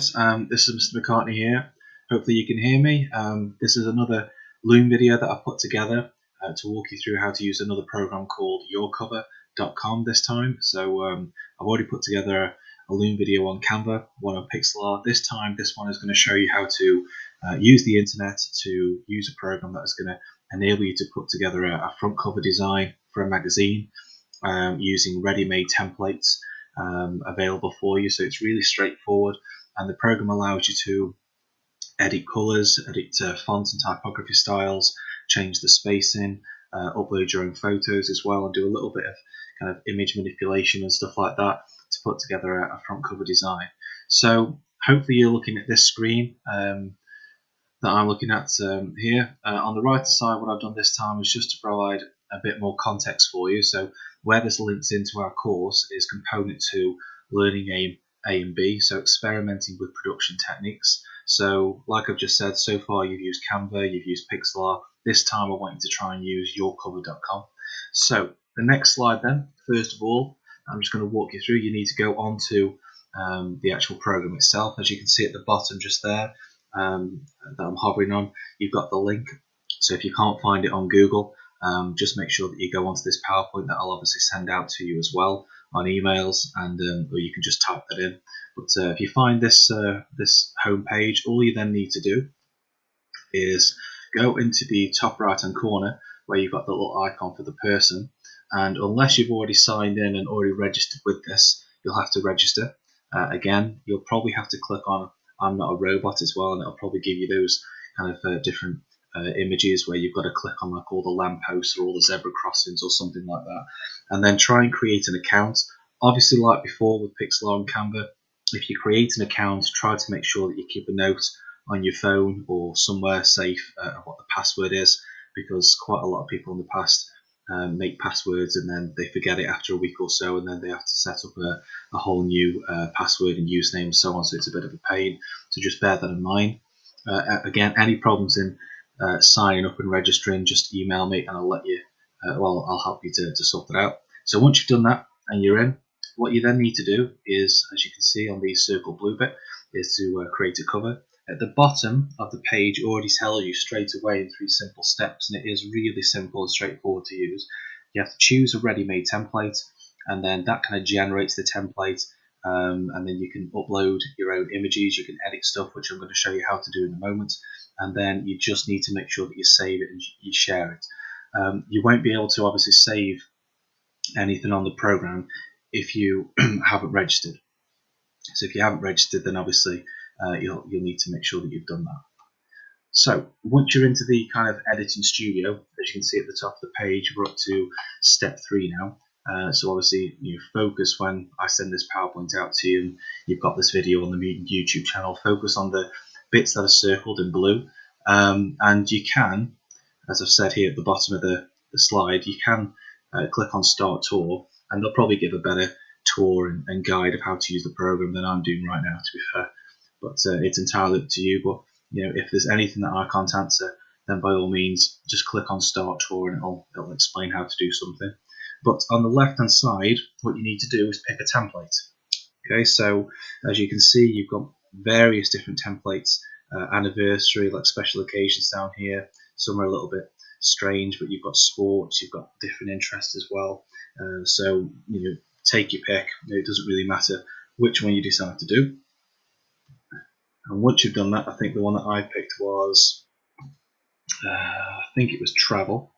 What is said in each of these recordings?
This is Mr. McCartney here. Hopefully you can hear me. This is another Loom video that I've put together to walk you through how to use another program called yourcover.com this time. So I've already put together a Loom video on Canva, one on pixel art. This time, this one is going to show you how to use the internet to use a program that is going to enable you to put together a front cover design for a magazine using ready-made templates available for you. So it's really straightforward. And the program allows you to edit colors, edit font and typography styles, change the spacing, upload your own photos as well, and do a little bit of kind of image manipulation and stuff like that to put together a front cover design. So hopefully you're looking at this screen that I'm looking at here. On the right side, what I've done this time is just to provide a bit more context for you. So where this links into our course is component 2, learning aim A and B, so experimenting with production techniques. So like I've just said, so far you've used Canva, you've used pixel art. This time I want you to try and use yourcover.com. So the next slide then, first of all, I'm just going to walk you through. You need to go on to the actual program itself. As you can see at the bottom just there, that I'm hovering on, you've got the link. So if you can't find it on Google, just make sure that you go onto this PowerPoint that I'll obviously send out to you as well on emails, and or you can just type that in. But if you find this this home page, all you then need to do is go into the top right hand corner where you've got the little icon for the person, and unless you've already signed in and already registered with this, you'll have to register. Again, you'll probably have to click on I'm not a robot as well, and it'll probably give you those kind of different images where you've got to click on like all the lampposts or all the zebra crossings or something like that, and then try and create an account. Obviously, like before with pixel art and Canva, if you create an account, try to make sure that you keep a note on your phone or somewhere safe of what the password is, because quite a lot of people in the past make passwords and then they forget it after a week or so, and then they have to set up a whole new password and username and so on, so it's a bit of a pain. So just bear that in mind. Again, any problems in signing up and registering, just email me and I'll let you, I'll help you to sort that out. So once you've done that and you're in, what you then need to do is, as you can see on the circle blue bit, is to create a cover. At the bottom of the page already tells you straight away in 3 simple steps, and it is really simple and straightforward to use. You have to choose a ready-made template, and then that kind of generates the template, and then you can upload your own images, you can edit stuff, which I'm going to show you how to do in a moment, and then you just need to make sure that you save it and you share it. You won't be able to obviously save anything on the program if you haven't registered. So if you haven't registered, then obviously you'll need to make sure that you've done that. So once you're into the kind of editing studio, as you can see at the top of the page, we're up to step 3 now. So obviously you focus when I send this PowerPoint out to you, and you've got this video on the YouTube channel, focus on the bits that are circled in blue, and you can, as I've said here at the bottom of the slide, you can click on Start Tour, and they'll probably give a better tour and guide of how to use the program than I'm doing right now, to be fair. But it's entirely up to you. But you know, if there's anything that I can't answer, then by all means just click on Start Tour and it'll explain how to do something. But on the left hand side, what you need to do is pick a template. Okay, so as you can see, you've got various different templates. Anniversary, like special occasions down here. Some are a little bit strange, but you've got sports, you've got different interests as well. So you know, take your pick. It doesn't really matter which one you decide to do. And once you've done that, I think the one that I picked was, I think it was travel.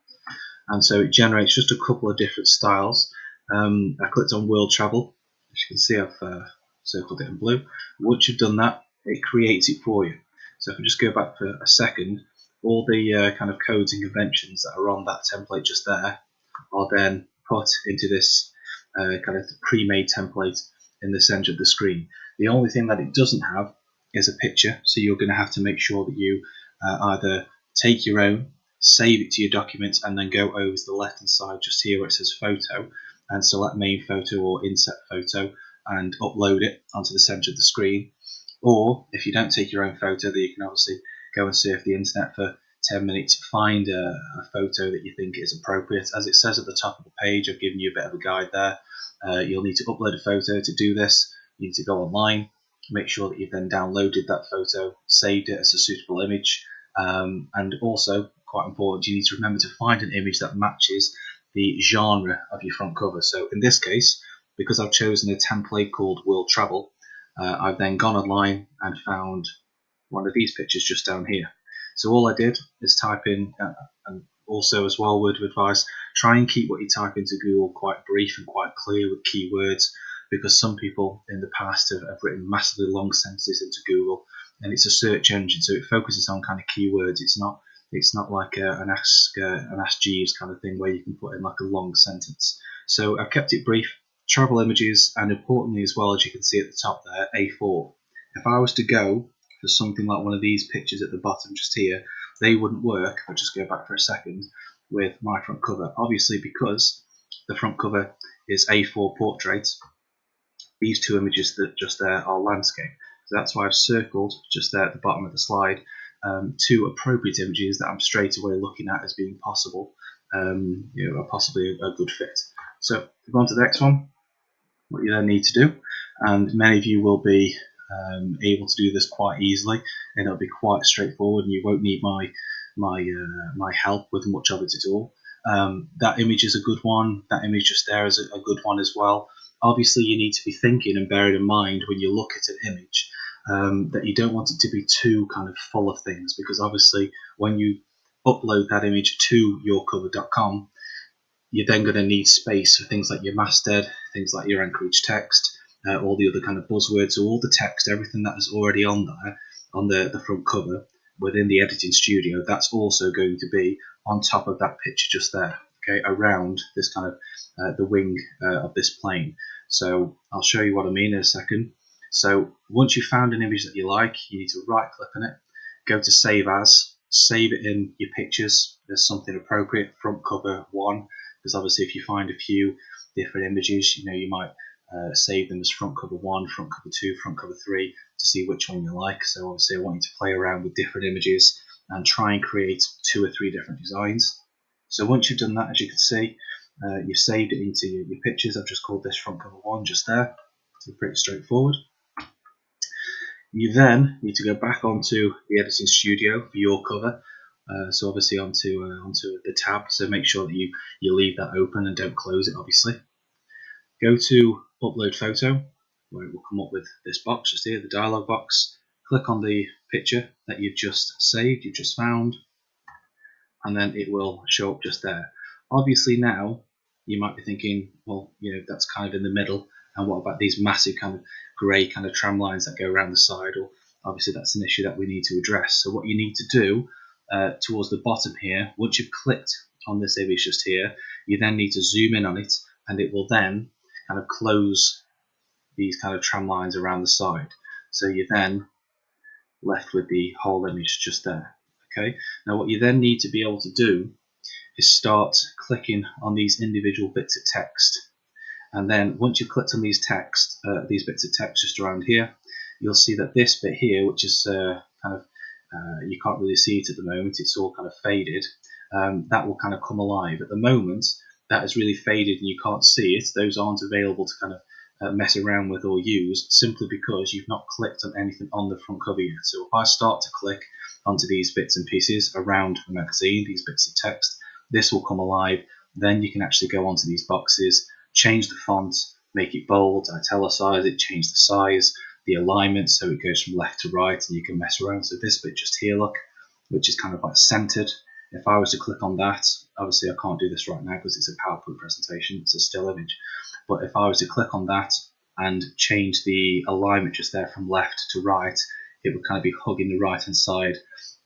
And so it generates just a couple of different styles. I clicked on world travel. As you can see, I've circled it in blue. Once you've done that, it creates it for you. So if I just go back for a second, all the kind of codes and conventions that are on that template just there are then put into this kind of pre-made template in the center of the screen. The only thing that it doesn't have is a picture, so you're going to have to make sure that you either take your own, save it to your documents, and then go over to the left hand side just here where it says photo and select main photo or insert photo and upload it onto the center of the screen. Or if you don't take your own photo, then you can obviously go and surf the internet for 10 minutes, find a photo that you think is appropriate. As it says at the top of the page, I've given you a bit of a guide there. You'll need to upload a photo. To do this, you need to go online, make sure that you've then downloaded that photo, saved it as a suitable image, and also, quite important, you need to remember to find an image that matches the genre of your front cover. So in this case, because I've chosen a template called World Travel, I've then gone online and found one of these pictures just down here. So all I did is type in, and also as well, word of advice, try and keep what you type into Google quite brief and quite clear with keywords, because some people in the past have written massively long sentences into Google, and it's a search engine, so it focuses on kind of keywords. It's not like an Ask Jeeves kind of thing where you can put in like a long sentence. So I've kept it brief, travel images, and importantly as well, as you can see at the top there, A4. If I was to go for something like one of these pictures at the bottom just here, they wouldn't work. I'll just go back for a second with my front cover. Obviously, because the front cover is A4 portrait, these two images that just there are landscape. So that's why I've circled just there at the bottom of the slide two appropriate images that I'm straight away looking at as being possible, are possibly a good fit. So move on to the next one. What you then need to do, and many of you will be able to do this quite easily, and it'll be quite straightforward, and you won't need my help with much of it at all. That image is a good one. That image just there is a good one as well. Obviously, you need to be thinking and bearing in mind when you look at an image that you don't want it to be too kind of full of things, because obviously when you upload that image to yourcover.com, you're then going to need space for things like your masthead, things like your Anchorage text, all the other kind of buzzwords, so all the text, everything that is already on there, on the front cover within the editing studio, that's also going to be on top of that picture just there, okay, around this kind of the wing of this plane. So I'll show you what I mean in a second. So once you've found an image that you like, you need to right click on it, go to Save As, save it in your pictures. There's something appropriate, front cover 1, because obviously if you find a few different images, you might save them as front cover 1, front cover 2, front cover 3 to see which one you like. So obviously I want you to play around with different images and try and create 2 or 3 different designs. So once you've done that, as you can see, you've saved it into your pictures. I've just called this front cover 1 just there. So pretty straightforward. You then need to go back onto the editing studio for your cover. So obviously onto the tab. So make sure that you leave that open and don't close it. Obviously, go to Upload Photo, where it will come up with this box just here, the dialog box. Click on the picture that you've just saved, you've just found, and then it will show up just there. Obviously now you might be thinking, well, that's kind of in the middle, and what about these massive kind of grey kind of tram lines that go around the side? Well, obviously that's an issue that we need to address. So what you need to do towards the bottom here, once you've clicked on this image just here, you then need to zoom in on it, and it will then kind of close these kind of tram lines around the side. So you're then left with the whole image just there. Okay. Now what you then need to be able to do is start clicking on these individual bits of text, and then once you've clicked on these bits of text just around here, you'll see that this bit here, which is you can't really see it at the moment, it's all kind of faded, that will kind of come alive. At the moment that is really faded and you can't see it. Those aren't available to kind of mess around with or use, simply because you've not clicked on anything on the front cover yet. So if I start to click onto these bits and pieces around the magazine, these bits of text, this will come alive. Then you can actually go onto these boxes, change the font, make it bold, italicize it, change the size, the alignment, so it goes from left to right, and you can mess around. So this bit just here, look, which is kind of like centered. If I was to click on that, obviously I can't do this right now because it's a PowerPoint presentation, it's a still image. But if I was to click on that and change the alignment just there from left to right, it would kind of be hugging the right hand side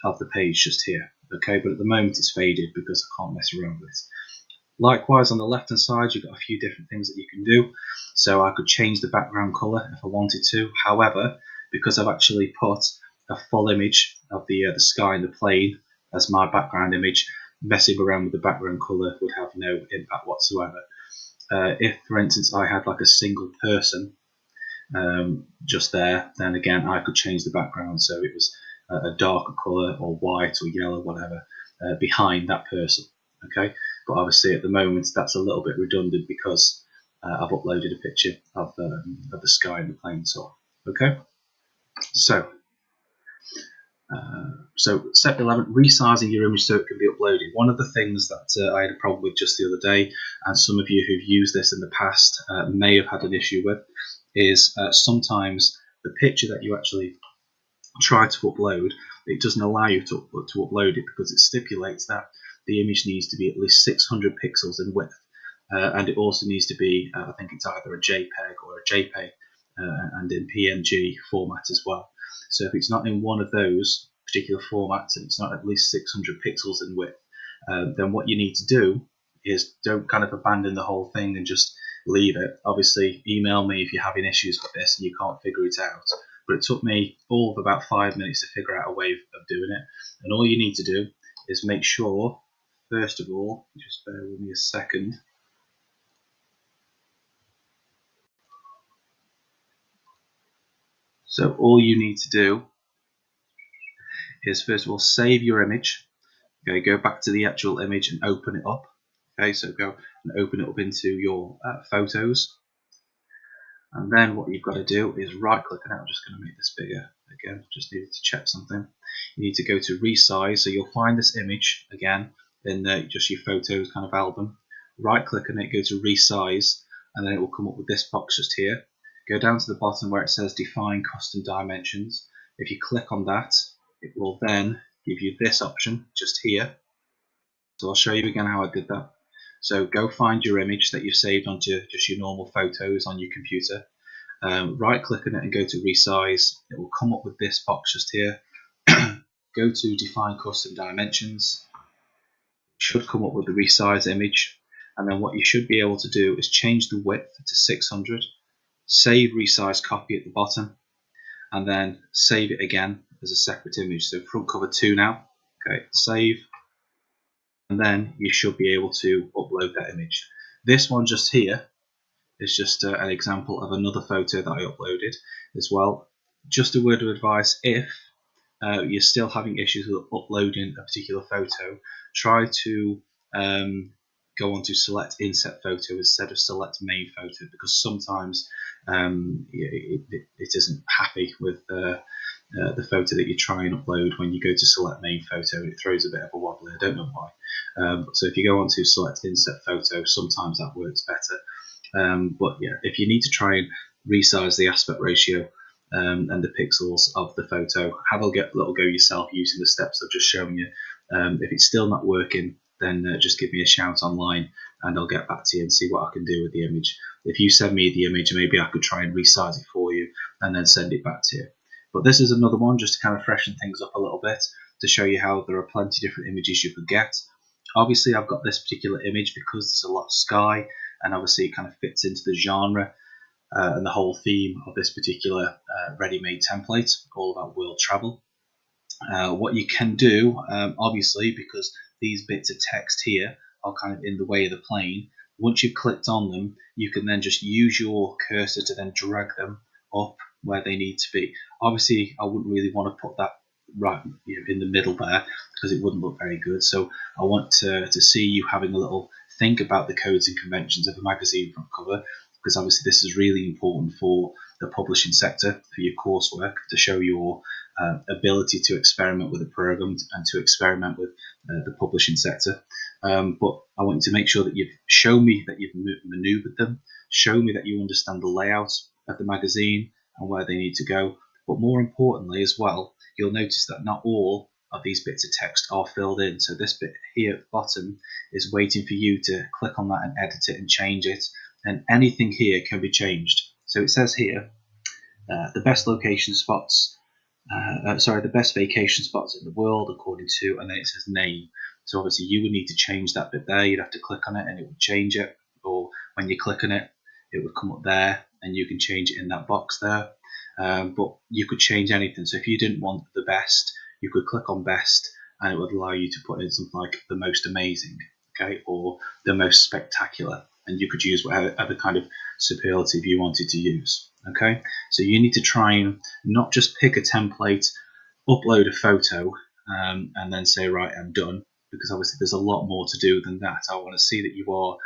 of the page just here. Okay, but at the moment it's faded because I can't mess around with it. Likewise, on the left hand side, you've got a few different things that you can do. So I could change the background color if I wanted to. However, because I've actually put a full image of the sky and the plane as my background image, messing around with the background color would have no impact whatsoever. If, for instance, I had like a single person just there, then again I could change the background so it was a darker color or white or yellow, whatever, behind that person. Okay, but obviously at the moment that's a little bit redundant because I've uploaded a picture of the sky and the plane. So okay, So, step 11, resizing your image so it can be uploaded. One of the things that I had a problem with just the other day, and some of you who've used this in the past may have had an issue with, is sometimes the picture that you actually try to upload, it doesn't allow you to upload it because it stipulates that the image needs to be at least 600 pixels in width, and it also needs to be, I think it's either a JPEG or a JPEG, and in PNG format as well. So if it's not in one of those particular formats and it's not at least 600 pixels in width, then what you need to do is don't kind of abandon the whole thing and just leave it. Obviously, email me if you're having issues with this and you can't figure it out. But it took me all of about 5 minutes to figure out a way of doing it. And all you need to do is make sure, first of all, just bear with me a second. So all you need to do is, first of all, save your image. Okay, go back to the actual image and open it up. Okay, so go and open it up into your photos. And then what you've got to do is right click on it. I'm just going to make this bigger again, just needed to check something. You need to go to resize, so you'll find this image again in just your photos kind of album. Right click on it, go to resize, and then it will come up with this box just here. Go down to the bottom where it says define custom dimensions. If you click on that, it will then give you this option just here. So I'll show you again how I did that. So go find your image that you've saved onto just your normal photos on your computer. Right click on it and go to resize. It will come up with this box just here. Go to define custom dimensions. It should come up with the resize image. And then what you should be able to do is change the width to 600. Save resize copy at the bottom. And then save it again as a separate image. So front cover 2 now. Okay, save. And then you should be able to upload that image. This one just here is just an example of another photo that I uploaded as well. Just a word of advice, if you're still having issues with uploading a particular photo, try to go on to select inset photo instead of select main photo, because sometimes it isn't happy with the photo that you try and upload. When you go to select main photo, it throws a bit of a wobbly. I don't know why. So if you go on to select inset photo, sometimes that works better. But yeah, if you need to try and resize the aspect ratio and the pixels of the photo, have a little go yourself using the steps I've just shown you. If it's still not working, then just give me a shout online and I'll get back to you and see what I can do with the image. If you send me the image, maybe I could try and resize it for you and then send it back to you. But this is another one just to kind of freshen things up a little bit, to show you how there are plenty of different images you could get. Obviously, I've got this particular image because there's a lot of sky, and obviously it kind of fits into the genre and the whole theme of this particular ready-made template, all about world travel. What you can do, obviously, because these bits of text here are kind of in the way of the plane, once you've clicked on them, you can then just use your cursor to then drag them up where they need to be. Obviously, I wouldn't really want to put that right in the middle there, because it wouldn't look very good. So I want to see you having a little think about the codes and conventions of a magazine front cover, because obviously this is really important for the publishing sector, for your coursework, to show your ability to experiment with the program and to experiment with the publishing sector. But I want you to make sure that you've shown me that you've maneuvered them, show me that you understand the layout of the magazine and where they need to go. But more importantly as well, you'll notice that not all of these bits of text are filled in. So this bit here at the bottom is waiting for you to click on that and edit it and change it. And anything here can be changed. So it says here, the best location spots, the best vacation spots in the world according to, and then it says name. So obviously you would need to change that bit there. You'd have to click on it and it would change it. Or when you click on it, it would come up there and you can change it in that box there. But you could change anything. So if you didn't want the best, you could click on best and it would allow you to put in something like the most amazing, okay, or the most spectacular. And you could use whatever kind of superlative you wanted to use, okay? So you need to try and not just pick a template, upload a photo, and then say, right, I'm done, because obviously there's a lot more to do than that. I want to see that you are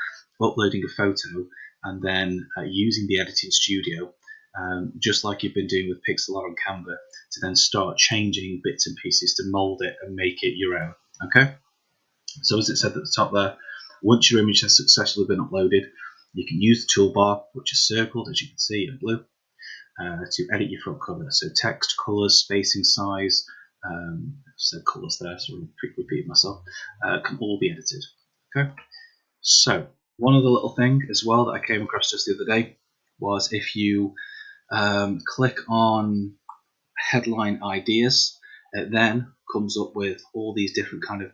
uploading a photo and then using the editing studio just like you've been doing with pixel art on Canva, to then start changing bits and pieces to mold it and make it your own. Okay, so as it said at the top there, once your image has successfully been uploaded, you can use the toolbar, which is circled as you can see in blue, to edit your front cover. So text, colours, spacing, size, said colours there, so I'm repeating myself, can all be edited. Okay, so one other little thing as well that I came across just the other day was if you click on headline ideas, it then comes up with all these different kind of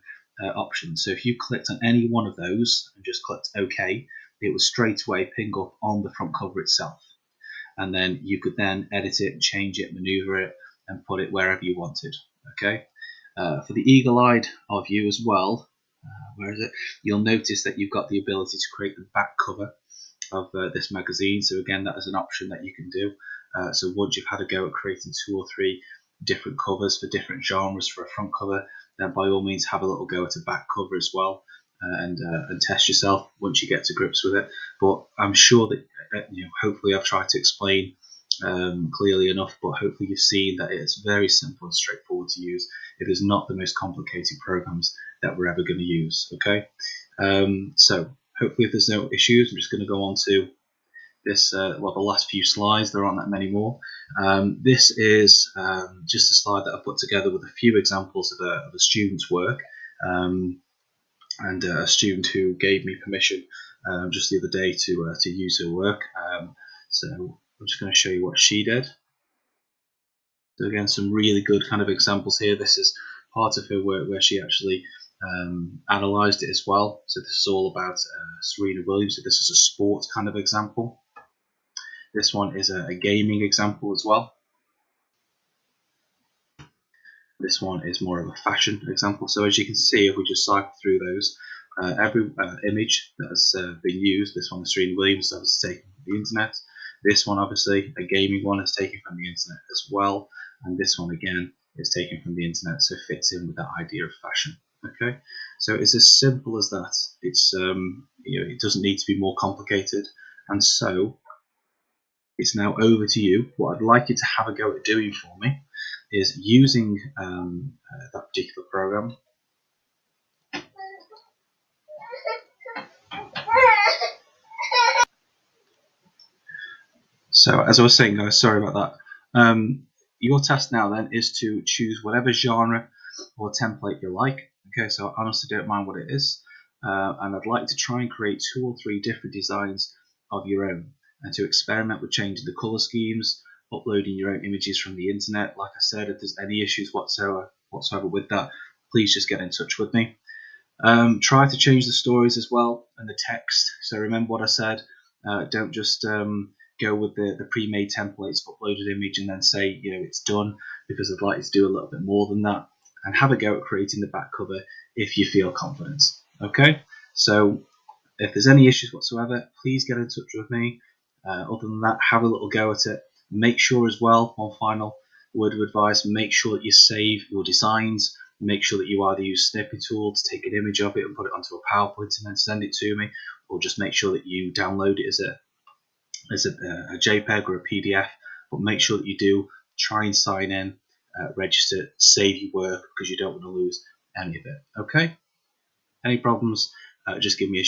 options. So if you clicked on any one of those and just clicked OK, it would straight away ping up on the front cover itself. And then you could then edit it, change it, maneuver it, and put it wherever you wanted. Okay. For the eagle-eyed of you as well, where is it? You'll notice that you've got the ability to create the back cover of this magazine. So again, that is an option that you can do. So once you've had a go at creating 2 or 3 different covers for different genres for a front cover, then by all means have a little go at a back cover as well, and test yourself once you get to grips with it. But I'm sure that hopefully I've tried to explain clearly enough, but hopefully you've seen that it's very simple and straightforward to use. It is not the most complicated programs that we're ever going to use. Okay, so hopefully if there's no issues, I'm just going to go on to this, the last few slides. There aren't that many more. This is just a slide that I put together with a few examples of a student's work, and a student who gave me permission just the other day to use her work. So I'm just going to show you what she did. So again, some really good kind of examples here. This is part of her work where she actually analysed it as well. So this is all about Serena Williams. So this is a sports kind of example. This one is a gaming example as well. This one is more of a fashion example. So as you can see, if we just cycle through those, every image that has been used, this one is Serena Williams, that was taken from the internet. This one, obviously, a gaming one, is taken from the internet as well. And this one, again, is taken from the internet, so fits in with that idea of fashion. Okay, so it's as simple as that. It's it doesn't need to be more complicated. And so it's now over to you. What I'd like you to have a go at doing for me is using that particular program. So as I was saying, guys, sorry about that. Your task now then is to choose whatever genre or template you like. Okay, so I honestly don't mind what it is, and I'd like to try and create 2 or 3 different designs of your own, and to experiment with changing the color schemes, uploading your own images from the internet. Like I said, if there's any issues whatsoever with that, please just get in touch with me. Try to change the stories as well and the text. So remember what I said. Don't just go with the pre-made templates, uploaded image, and then say it's done, because I'd like you to do a little bit more than that and have a go at creating the back cover if you feel confident. Okay, so if there's any issues whatsoever, please get in touch with me. Other than that, have a little go at it. Make sure as well, one final word of advice, make sure that you save your designs. Make sure that you either use Snippy Tool to take an image of it and put it onto a PowerPoint and then send it to me, or just make sure that you download it as a JPEG or a PDF. But make sure that you do try and sign in, register, save your work, because you don't want to lose any of it. Okay? Any problems, just give me a